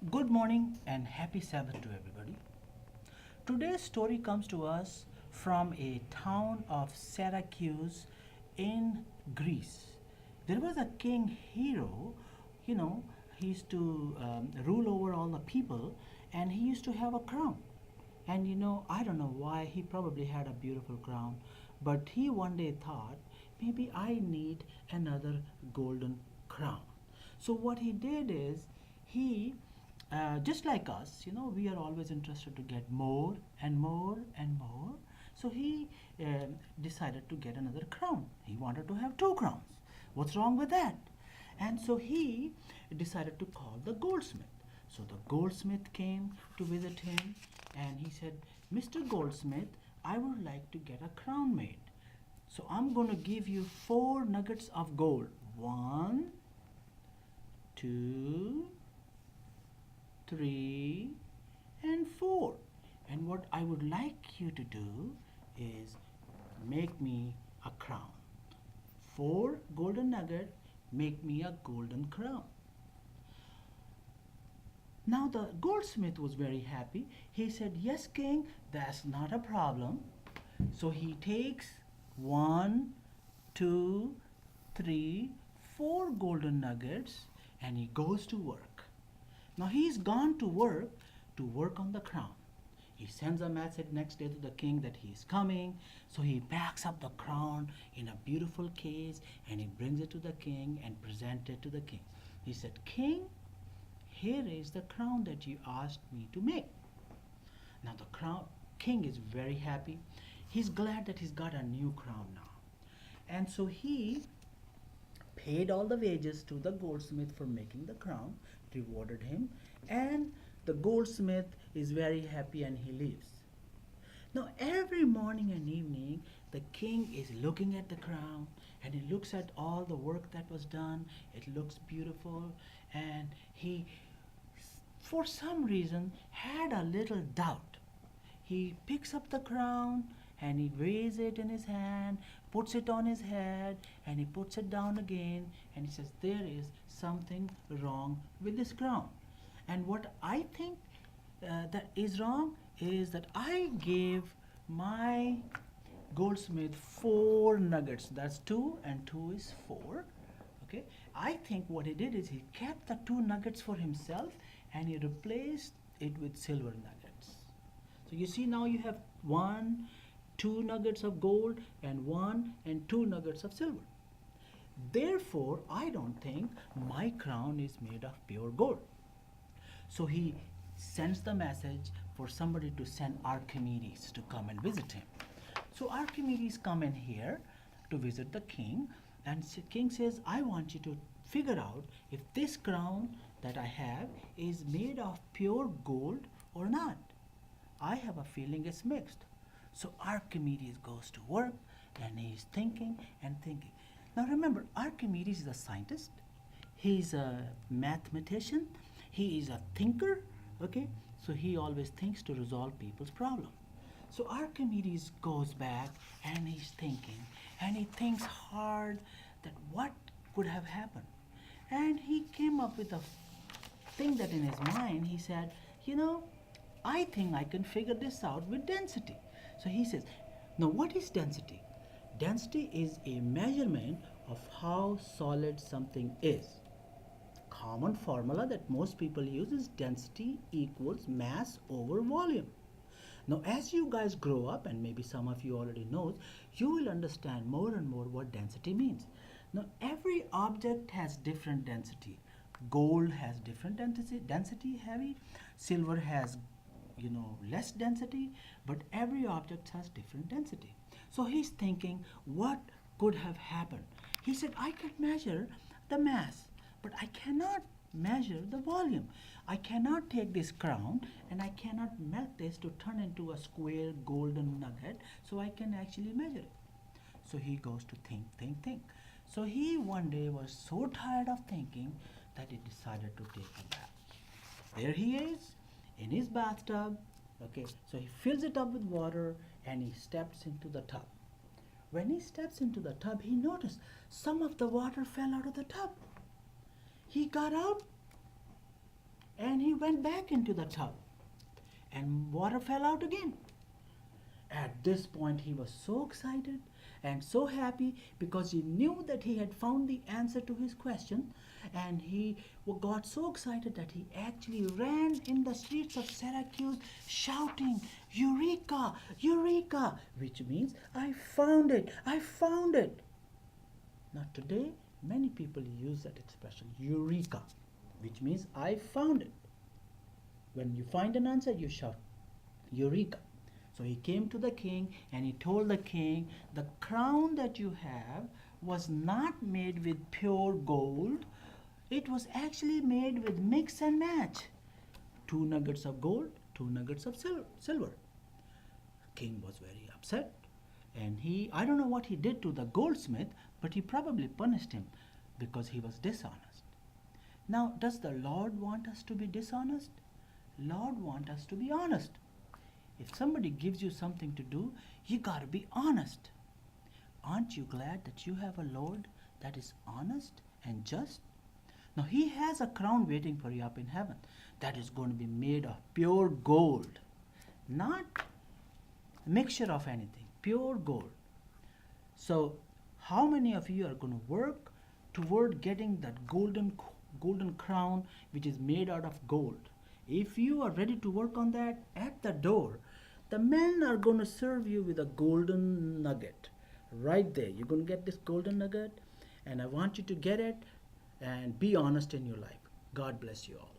Good morning and happy Sabbath to everybody. Today's story comes to us from a town of Syracuse in Greece. There was a king hero, you know, he used to rule over all the people and he used to have a crown. And I don't know why, he probably had a beautiful crown, but he one day thought, maybe I need another golden crown. So what he did is, he, just like us, we are always interested to get more and more and more. So he decided to get another crown. He wanted to have two crowns. What's wrong with that? And so he decided to call the goldsmith. So the goldsmith came to visit him and he said, Mr. Goldsmith, I would like to get a crown made. So I'm going to give you 4 nuggets of gold. One, two, three, and four. And what I would like you to do is make me a crown. 4 golden nuggets make me a golden crown. Now the goldsmith was very happy. He said, yes, king, that's not a problem. So he takes one, two, three, 4 golden nuggets and he goes to work. Now he's gone to work on the crown. He sends a message next day to the king that he is coming. So he packs up the crown in a beautiful case and he brings it to the king and presents it to the king. He said, King, here is the crown that you asked me to make. Now the king is very happy. He's glad that he's got a new crown now. And so he paid all the wages to the goldsmith for making the crown, rewarded him, and the goldsmith is very happy and he leaves. Now every morning and evening the king is looking at the crown and he looks at all the work that was done. It looks beautiful and he, for some reason, had a little doubt. He picks up the crown and he weighs it in his hand, puts it on his head, and he puts it down again, and he says, there is something wrong with this crown. And what I think that is wrong is that I gave my goldsmith 4 nuggets. That's 2 and 2 is 4. Okay, I think what he did is he kept the 2 nuggets for himself and he replaced it with silver nuggets. So you see, now you have 2 nuggets of gold and 2 nuggets of silver. Therefore, I don't think my crown is made of pure gold. So he sends the message for somebody to send Archimedes to come and visit him. So Archimedes come in here to visit the king, and the king says, I want you to figure out if this crown that I have is made of pure gold or not. I have a feeling it's mixed. So Archimedes goes to work and he's thinking and thinking. Now remember, Archimedes is a scientist, he's a mathematician, he is a thinker, okay? So he always thinks to resolve people's problems. So Archimedes goes back and he's thinking and he thinks hard that what could have happened. And he came up with a thing that in his mind he said, I think I can figure this out with density. So he says, now what is density? Density is a measurement of how solid something is. Common formula that most people use is density equals mass over volume. Now as you guys grow up, and maybe some of you already know, you will understand more and more what density means. Now every object has different density. Gold has different density heavy. Silver has less density, but every object has different density. So he's thinking, what could have happened? He said, I can measure the mass, but I cannot measure the volume. I cannot take this crown and I cannot melt this to turn into a square golden nugget so I can actually measure it. So he goes to think. So he one day was so tired of thinking that he decided to take a bath. There he is in his bathtub. Okay, so he fills it up with water and he steps into the tub. When he steps into the tub, he noticed some of the water fell out of the tub. He got out and he went back into the tub, and water fell out again. At this point, he was so excited and so happy because he knew that he had found the answer to his question, and he got so excited that he actually ran in the streets of Syracuse shouting, "Eureka! Eureka!" which means, "I found it! I found it!" Now, today, many people use that expression, Eureka, which means, "I found it." When you find an answer, you shout, "Eureka!" So he came to the king and he told the king, "The crown that you have was not made with pure gold. It was actually made with mix and match. 2 nuggets of gold, 2 nuggets of silver." King was very upset, and I don't know what he did to the goldsmith, but he probably punished him because he was dishonest. Now, does the Lord want us to be dishonest? Lord want us to be honest. If somebody gives you something to do, you got to be honest. Aren't you glad that you have a Lord that is honest and just? Now, he has a crown waiting for you up in heaven that is going to be made of pure gold, not a mixture of anything, pure gold. So, how many of you are going to work toward getting that golden crown which is made out of gold? If you are ready to work on that, at the door, the men are going to serve you with a golden nugget. Right there, you're going to get this golden nugget, and I want you to get it and be honest in your life. God bless you all.